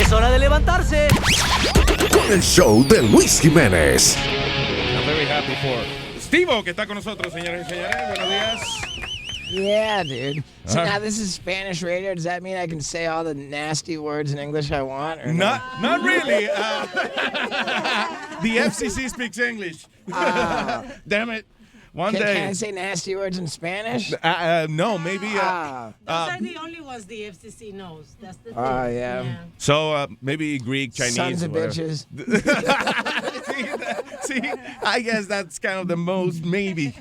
Es hora de levantarse. Con el show de Luis Jiménez. I'm very happy for SteveO, que está con nosotros, señores y señores. Buenos días. Yeah, dude. So now this is Spanish radio. Does that mean I can say all the nasty words in English I want? Or Not really. The FCC speaks English. Damn it. One day. Can I say nasty words in Spanish? No, maybe. Those are the only ones the FCC knows. That's the thing. Oh, yeah. So maybe Greek, Chinese. Sons of whatever. bitches. See, I guess that's kind of the most maybe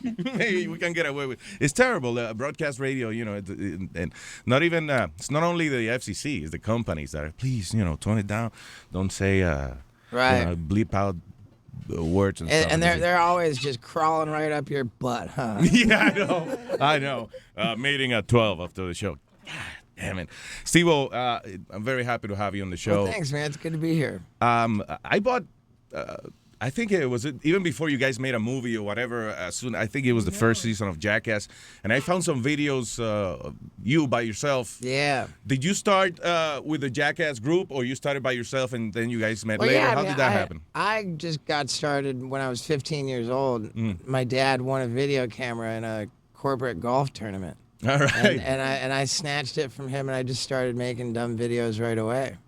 we can get away with. It's terrible. Broadcast radio, you know, and not even. It's not only the FCC. It's the companies that are, please, you know, tone it down. Don't say Right. you know, bleep out the words and stuff. And they're always just crawling right up your butt, huh? Yeah, I know. Meeting at 12 after the show. God damn it. SteveO, I'm very happy to have you on the show. Well, thanks, man. It's good to be here. I bought, I think it was even before you guys made a movie or whatever. I think it was the first season of Jackass, and I found some videos you by yourself. Yeah. Did you start with the Jackass group, or you started by yourself and then you guys met later? Yeah, How did that happen? I just got started when I was 15 years old. My dad won a video camera in a corporate golf tournament. All right. And I snatched it from him, and I just started making dumb videos right away.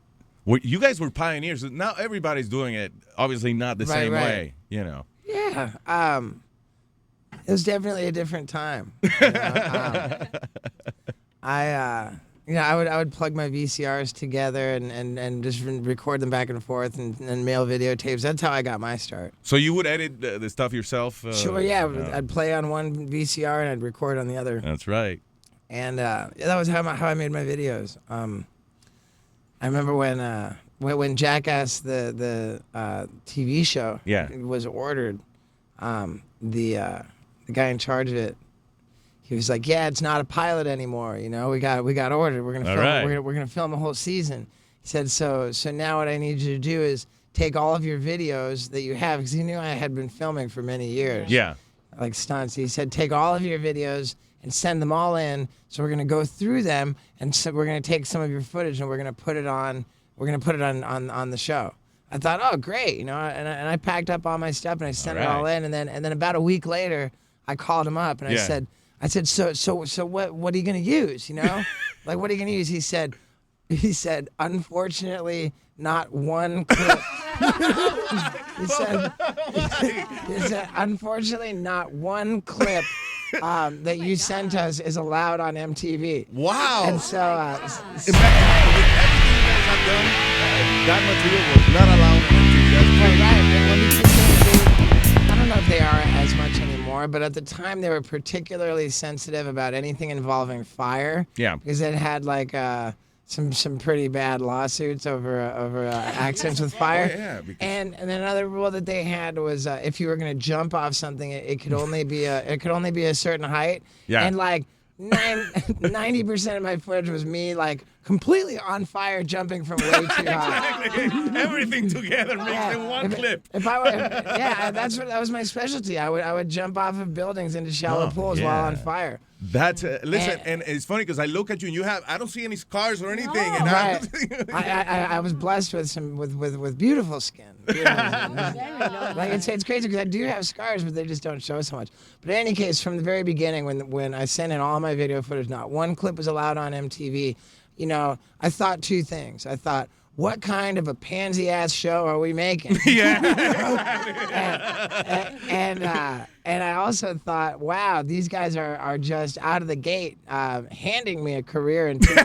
Well, you guys were pioneers. Now everybody's doing it. Obviously, not the same way. You know. Yeah. It was definitely a different time. You know? I would plug my VCRs together and just record them back and forth and mail videotapes. That's how I got my start. So you would edit the stuff yourself? Sure, yeah. I'd play on one VCR and I'd record on the other. That's right. And that was how I made my videos. I remember when Jackass the TV show was ordered, the guy in charge of it, he was like, "Yeah, it's not a pilot anymore. You know, we got ordered. We're gonna film a whole season." He said, "So now what I need you to do is take all of your videos that you have," because he knew I had been filming for many years. Yeah. Like stunts. He said, "Take all of your videos and send them all in. So we're gonna go through them, and so we're gonna take some of your footage and we're gonna put it on. We're gonna put it on the show." I thought, "Oh, great, you know," and I packed up all my stuff and I sent it all in, and then about a week later, I called him up and I said, "So what are you gonna use? You know, like what are you gonna use?" He said, "Unfortunately, not one clip." he said, "Unfortunately, not one clip that you sent us is allowed on MTV." Wow. And so, with everything you guys have done, that material was not allowed on MTV. I don't know if they are as much anymore, but at the time they were particularly sensitive about anything involving fire. Yeah. Because it had like some pretty bad lawsuits over accidents with fire. Oh, yeah, and then another rule that they had was if you were going to jump off something, it could only be a certain height. Yeah. And like 90% of my footage was me like completely on fire jumping from way too high. Exactly. Everything together makes in one clip. That was my specialty. I would jump off of buildings into shallow pools while on fire. That's listen, and it's funny because I look at you and I don't see any scars or anything. No. And I was blessed with beautiful skin. Like it's crazy because I do have scars, but they just don't show so much. But in any case, from the very beginning, when I sent in all my video footage, not one clip was allowed on MTV. You know, I thought two things. I thought, what kind of a pansy-ass show are we making? Yeah. And I also thought, wow, these guys are just out of the gate handing me a career in Too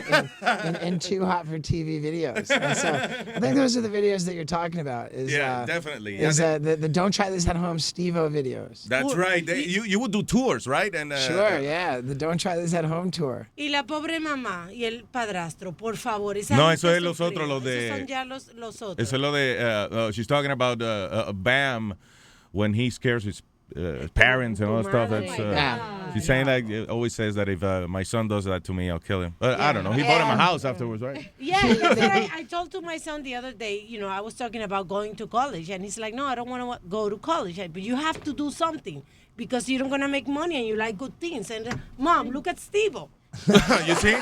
Hot for TV videos. And so I think those are the videos that you're talking about. Definitely. The Don't Try This at Home SteveO videos. That's right. You would do tours, right? And sure, yeah. The Don't Try This at Home tour. Y la pobre mamá y el padrastro, por favor. No, eso es los otros, los de... Esos son ya los otros. Eso es lo de... she's talking about Bam when he scares his parents and all that stuff. That's she's saying that always says that if my son does that to me, I'll kill him. I don't know. He bought him a house afterwards, right? Yeah, I told to my son the other day, you know, I was talking about going to college, and he's like, "No, I don't want to go to college." But you have to do something because you're not gonna make money and you like good things. And Mom, look at SteveO. You see?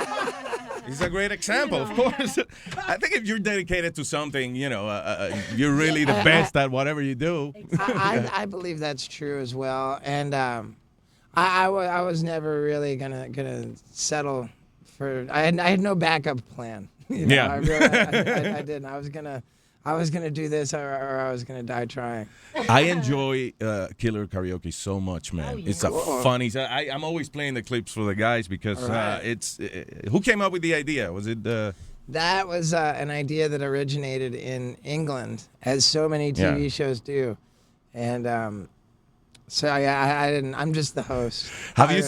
He's a great example, of course. I think if you're dedicated to something, you're really the best at whatever you do. I believe that's true as well, and I was never really gonna settle for. I had no backup plan. I didn't. I was gonna do this, or I was gonna die trying. I enjoy Killer Karaoke so much, man. Oh, yeah. It's a funny. I'm always playing the clips for the guys because it's. Who came up with the idea? Was it? That was an idea that originated in England, as so many TV shows do, and so I didn't. I'm just the host. Have you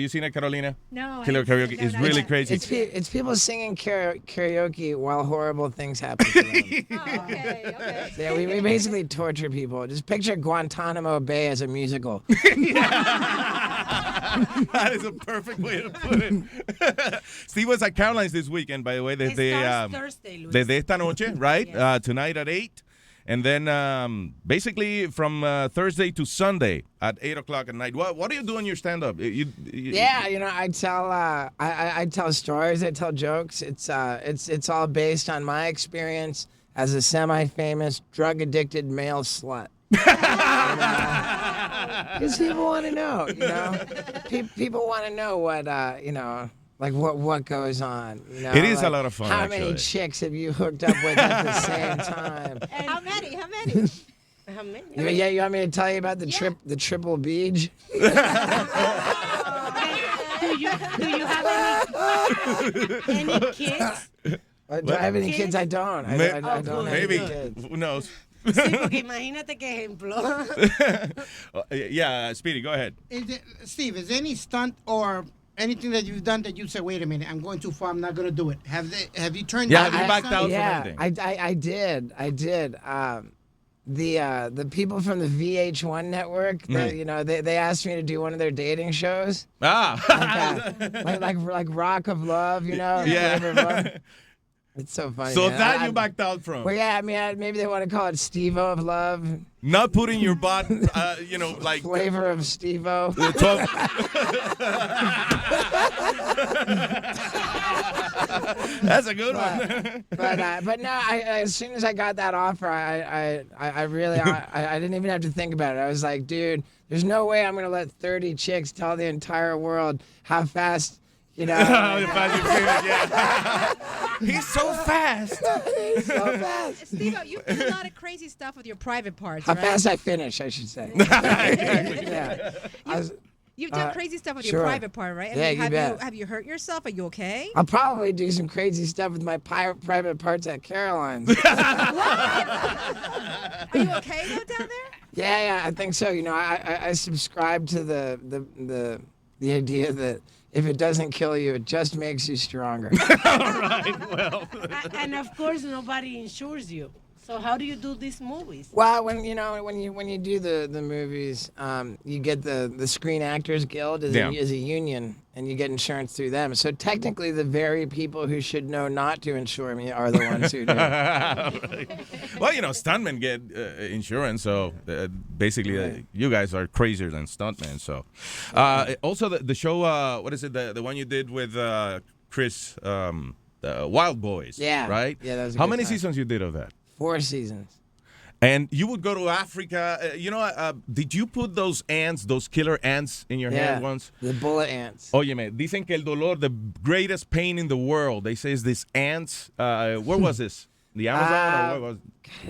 seen it, Carolina? No. Killer Karaoke is really crazy. It's people singing karaoke while horrible things happen to them. Okay. So, yeah, we basically torture people. Just picture Guantanamo Bay as a musical. That is a perfect way to put it. Steve was at Caroline's this weekend, by the way. It starts Thursday, Luis. Desde esta noche, right? Yes. Tonight at 8. And then basically from Thursday to Sunday at 8 o'clock at night. What do you do in your stand-up? I tell stories. I tell jokes. It's all based on my experience as a semi-famous drug-addicted male slut. Because people want to know. People want to know what like what goes on. It is a lot of fun. How many chicks have you hooked up with at the same time? How many? How many? You want me to tell you about the triple beach? Do you have any kids? Do I have any kids? I don't. I don't have Maybe. any kids. Who knows? Sí, porque imagínate qué ejemplo. Yeah, Speedy, go ahead. Steve, is there any stunt or anything that you've done that you say, wait a minute, I'm going too far, I'm not going to do it? Have you turned Yeah, down? have you backed out from anything? I did. The people from the VH1 network, they asked me to do one of their dating shows. Like Rock of Love, Yeah. Flavor of Love. It's so funny. So man. that you backed out from. Well, yeah, I mean, maybe they want to call it SteveO of Love. Not putting your butt, like Flavor of SteveO. That's a good one. But no, as soon as I got that offer, I didn't even have to think about it. I was like, dude, there's no way I'm gonna let 30 chicks tell the entire world how fast. How fast you feel it, yeah. He's so fast. He's so fast. Steve, you do a lot of crazy stuff with your private parts, How right? fast I finish, I should say. Exactly. Yeah. You've done crazy stuff with sure. your private part, right? Yeah, you bet. Have you hurt yourself? Are you okay? I'll probably do some crazy stuff with my private parts at Caroline's. Are you okay though down there? Yeah, I think so. I subscribe to the idea that if it doesn't kill you, it just makes you stronger. All right, well. And of course, nobody insures you. So how do you do these movies? Well, when you do the movies, you get the Screen Actors Guild as a union, and you get insurance through them. So technically, the very people who should know not to insure me are the ones who do. Right. Well, stuntmen get insurance, so basically you guys are crazier than stuntmen. So, also the show, what is it? The one you did with Chris, Wild Boys. Yeah. Right. Yeah, that was a How good many time. seasons you did of that? 4 seasons. And you would go to Africa. Did you put those killer ants in your hand once? The bullet ants. Óyeme, dicen que el dolor, the greatest pain in the world, they say is this ants. Where was this? The Amazon? Or where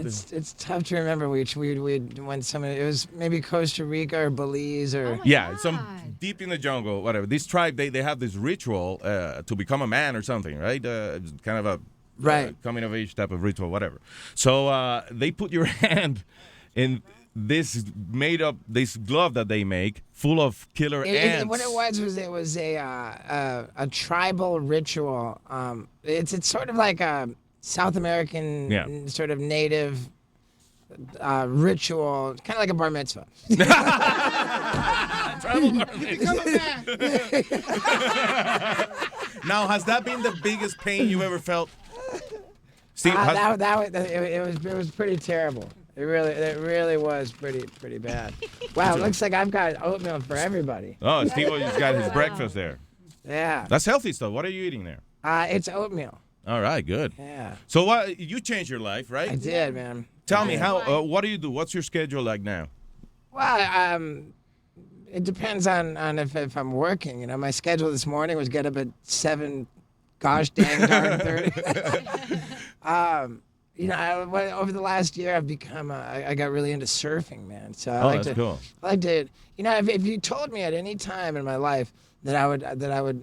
was It's tough to remember which we went it was maybe Costa Rica or Belize or. Yeah, some deep in the jungle, whatever. This tribe, they have this ritual to become a man or something, right? Kind of a coming of age type of ritual, whatever. So they put your hand in this glove that they make full of killer ants. What it was a tribal ritual. It's sort of like a South American sort of native ritual, kind of like a bar mitzvah. Tribal bar mitzvah. Now, has that been the biggest pain you ever felt? Steve, it was pretty terrible. It really was pretty bad. Wow, it looks like I've got oatmeal for everybody. Oh, Steve just got his breakfast there. Yeah. That's healthy stuff. What are you eating there? It's oatmeal. All right, good. Yeah. So what? You changed your life, right? I did, man. Tell me how. What do you do? What's your schedule like now? Well, it depends on if I'm working. You know, my schedule this morning was get up at 7, gosh dang darn 30. You know, over the last year, I've become I got really into surfing, man. So That's cool. I like to, you know, if you told me at any time in my life that I would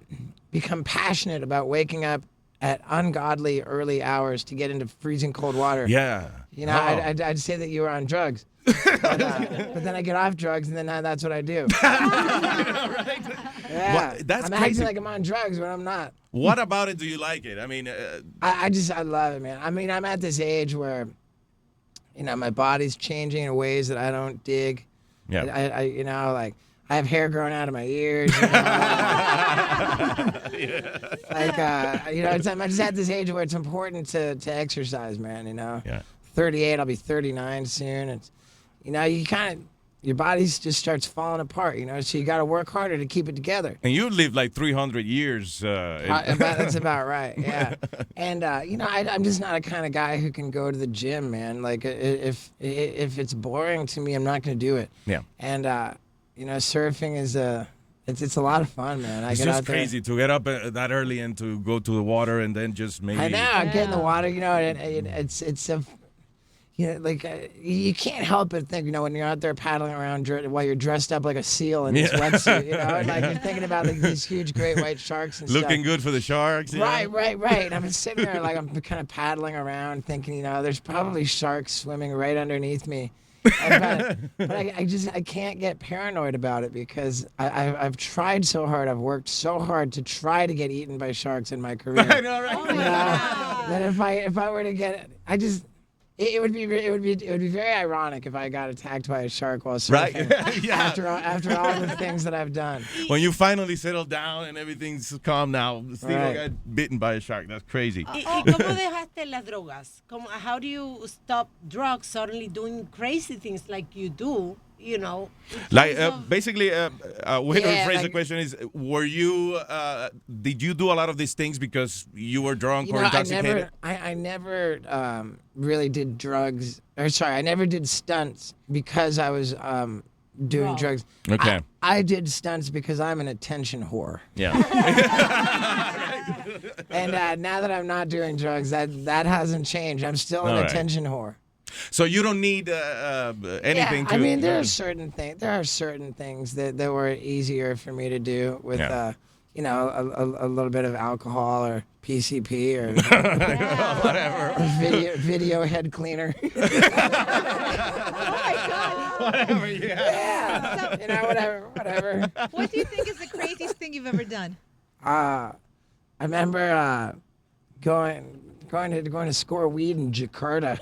become passionate about waking up at ungodly early hours to get into freezing cold water. Yeah. You know, I'd say that you were on drugs. But then I get off drugs, and then that's what I do. Right? Yeah. Well, that's I'm crazy. acting like I'm on drugs when I'm not. What about it do you like it? I mean, I love it, man. I mean, I'm at this age where, you know, my body's changing in ways that I don't dig. Yeah. I you know, like, I have hair growing out of my ears. You know? Like, you know, I'm just at this age where it's important to exercise, man, you know? Yeah. 38, I'll be 39 soon. It's, you know, your body just starts falling apart, you know, so you got to work harder to keep it together. and you live like 300 years. That's about right, yeah. And, you know, I'm just not a kind of guy who can go to the gym, man. Like, if it's boring to me, I'm not going to do it. Yeah. And, you know, surfing is it's a lot of fun, man. It's just crazy to get up that early and to go to the water and then just maybe. I know, get in the water, you know, it's a, you know, like you can't help but think, you know, when you're out there paddling around while you're dressed up like a seal in this wetsuit, you know, like you're thinking about like these huge great white sharks and Looking stuff. good for the sharks. You Right, know? right. And I'm sitting there like I'm kind of paddling around thinking, you know, there's probably sharks swimming right underneath me. But I can't get paranoid about it because I've tried so hard. I've worked so hard to try to get eaten by sharks in my career. I know, right? Oh my God. That if I were to get it would be very ironic if I got attacked by a shark while surfing. Right. Yeah. After all the things that I've done. When you finally settle down and everything's calm now, Steve got bitten by a shark. That's crazy. ¿Y cómo dejaste las drogas? How do you stop drugs suddenly doing crazy things like you do? You know, Like basically, way to Yeah, rephrase the like- question is: were you? Did you do a lot of these things because you were drunk You or know, intoxicated? I never really did drugs. Or sorry, I never did stunts because I was doing Wrong. drugs. Okay. I did stunts because I'm an attention whore. Yeah. And now that I'm not doing drugs, that hasn't changed. I'm still an All right. attention whore. So you don't need anything Yeah, to. I mean, there are certain things that were easier for me to do with, you know, a little bit of alcohol or PCP or Whatever. video head cleaner. Whatever. Yeah. You know, whatever. What do you think is the craziest thing you've ever done? I remember going to score weed in Jakarta.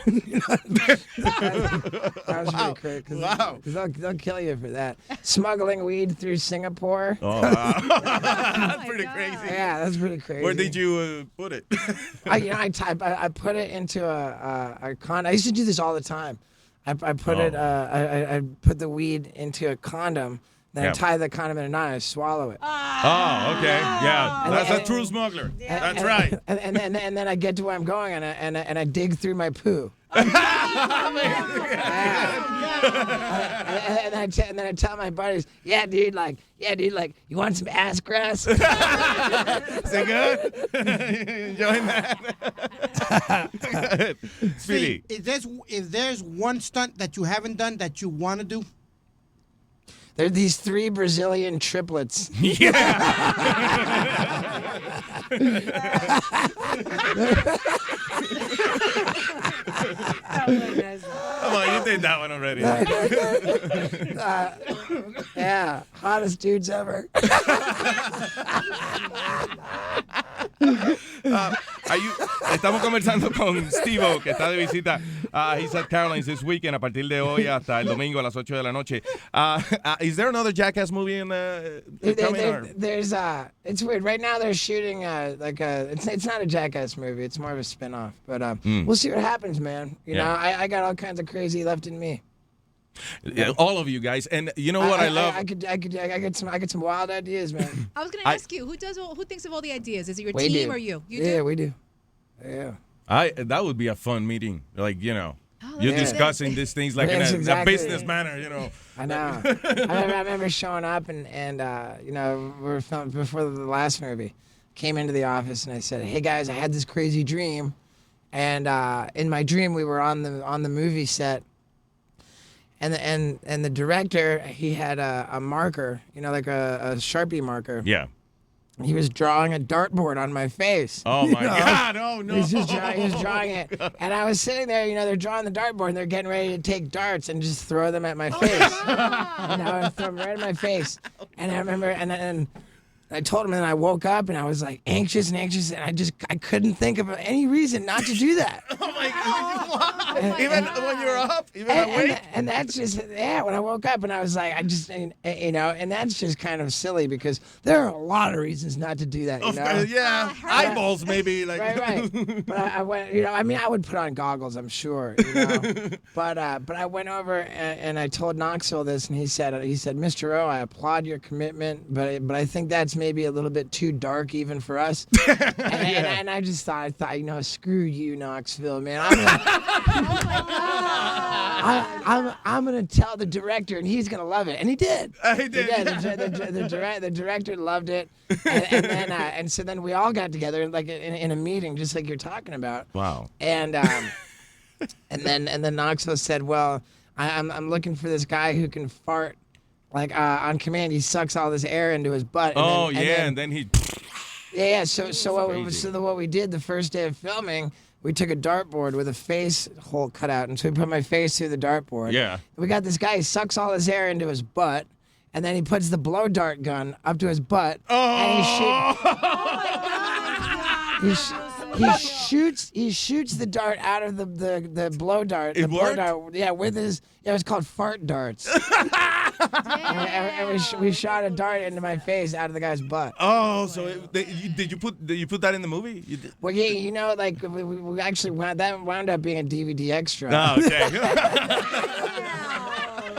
That was really crazy. Wow. Because they'll kill you for that. Smuggling weed through Singapore. Oh, wow. That's pretty God. crazy. Yeah, that's pretty crazy. Where did you put it? I put it into a condom. I used to do this all the time. I put it. I put the weed into a condom. Then I tie the condom in a knot. I swallow it. Oh, okay. Yeah. That's a true smuggler. That's right. And then I get to where I'm going and I dig through my poo. And then I tell my buddies, yeah, dude, you want some ass grass? Is it good? Enjoying that? Speedy. If there's one stunt that you haven't done that you want to do, They're these 3 Brazilian triplets. Come on, you did that one already. Yeah, hottest dudes ever. Estamos conversando con SteveO, que está de visita. He's at Caroline's this weekend, a partir de hoy hasta el domingo a las 8 de la noche. Is there another Jackass movie in coming? There's it's weird. Right now they're shooting it's not a Jackass movie. It's more of a spin-off. But we'll see what happens, man. You know, I got all kinds of crazy left in me. Yeah, all of you guys, and you know what I love. I get some wild ideas, man. I was going to ask you, who thinks of all the ideas? Is it your We team do. or you? Yeah, we do. Yeah. That would be a fun meeting. Like, you're yeah. discussing these things like in That's a exactly business it. manner, I know. I remember showing up and we were filming before the last movie. Came into the office and I said, "Hey guys, I had this crazy dream, and in my dream we were on the movie set, and the director, he had a marker, like a Sharpie marker. Yeah. He was drawing a dartboard on my face. Oh my God! Oh no! He was drawing it, and I was sitting there. They're drawing the dartboard, and they're getting ready to take darts and just throw them at my face. And throw them right at my face. And I remember, and I told him, and I woke up, and I was like anxious, and I couldn't think of any reason not to do that. Oh my God! Even when you're up, even awake. And that's just when I woke up, and I was like, and that's just kind of silly because there are a lot of reasons not to do that. Yeah, eyeballs maybe like. Right. But I went, I would put on goggles, I'm sure. But I went over and I told Knoxville this, and he said, Mr. O, I applaud your commitment, but I think that's maybe a little bit too dark even for us. And I just thought, screw you, Knoxville, man. I'm gonna tell the director, and he's gonna love it, and he did. He did. The director loved it, and so then we all got together like in a meeting, just like you're talking about. Wow. And then Knoxville said, "Well, I'm looking for this guy who can fart like on command. He sucks all this air into his butt." And then he. Yeah. So what we did the first day of filming, we took a dartboard with a face hole cut out, and so we put my face through the dartboard. Yeah. We got this guy, he sucks all his air into his butt, and then he puts the blow dart gun up to his butt, and he shoots the dart out of the blow dart. It the blow worked? dart, it was called fart darts. and we shot a dart into my face out of the guy's butt. Oh, so did you put that in the movie? You did? Well, yeah, we actually wound up being a DVD extra. Oh, okay.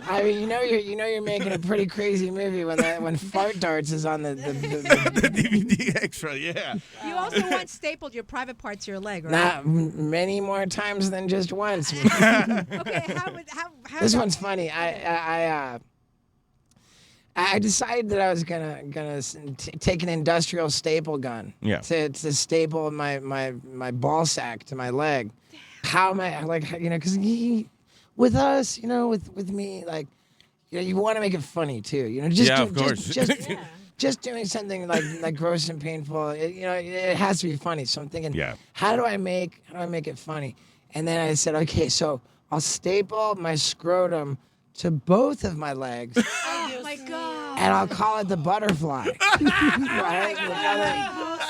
I mean, you're making a pretty crazy movie when fart darts is on the The DVD extra, yeah. You also once stapled your private parts to your leg, right? Not many more times than just once. Okay, how This one's funny. I decided that I was gonna take an industrial staple gun. Yeah. To staple my ball sack to my leg. How am I because with us, with me, like, you want to make it funny too, Of course. Just doing something like gross and painful, it has to be funny. So I'm thinking, how do I make it funny? And then I said, okay, so I'll staple my scrotum to both of my legs. Oh my God. And I'll call it the butterfly. Right?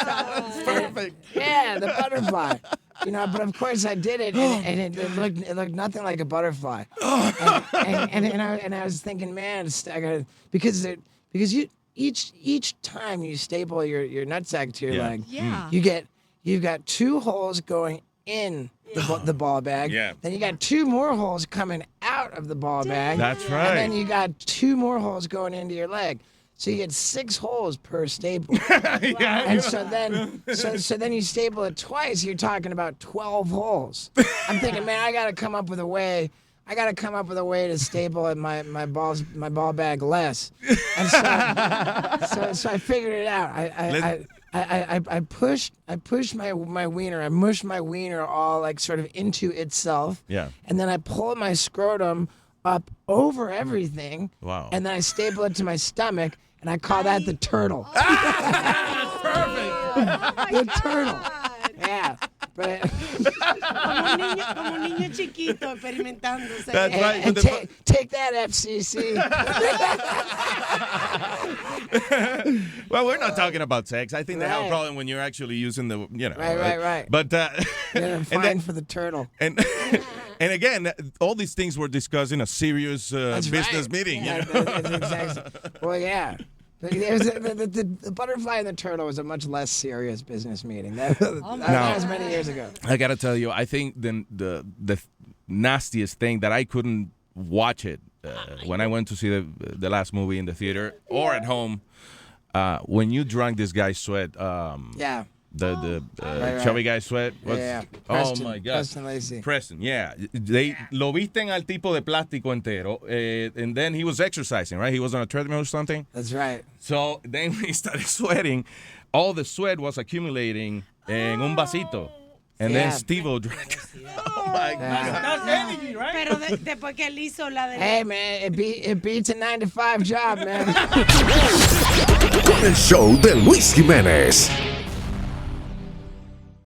That's perfect. Yeah, the butterfly. But of course I did it, and it looked nothing like a butterfly. And I was thinking, man, I gotta, because you each time you staple your nutsack to your leg, you've got 2 holes going in the ball bag. Yeah. Then you got 2 more holes coming out of the ball bag. That's right. And then you got 2 more holes going into your leg. So you get 6 holes per staple. And so then you staple it twice, you're talking about 12 holes. I'm thinking, man, I gotta come up with a way to staple my ball bag less. And so I figured it out. I pushed my wiener. I mushed my wiener all like sort of into itself. Yeah. And then I pulled my scrotum up over everything. Wow. And then I staple it to my stomach, and I call that the turtle. Perfect. The turtle. Yeah. But Como un niño chiquito experimentándose. That's right. and take that, FCC. Well, we're not talking about sex. I think they have a Right. problem when you're actually using the, Right. But Fine for the turtle. and again, all these things were discussed in a serious That's business right. meeting. Yeah, that's exactly. Well, yeah. The butterfly and the turtle was a much less serious business meeting. That was many years ago. I gotta tell you, I think the nastiest thing that I couldn't watch it when I went to see the last movie in the theater or at home, when you drank this guy's sweat, yeah. The Right. chubby guy sweat. Yeah. Oh Preston, my God. Preston Lacey. Preston, yeah. Lo visten al tipo de plástico entero, and then he was exercising, right? He was on a treadmill or something. That's right. So then when he started sweating, all the sweat was accumulating en un vasito. And then SteveO drank. Oh my God. That's energy, right? Pero después que él hizo la de... Hey, man, it beats a 9 to 5 job, man. Con el show de Luis Jiménez.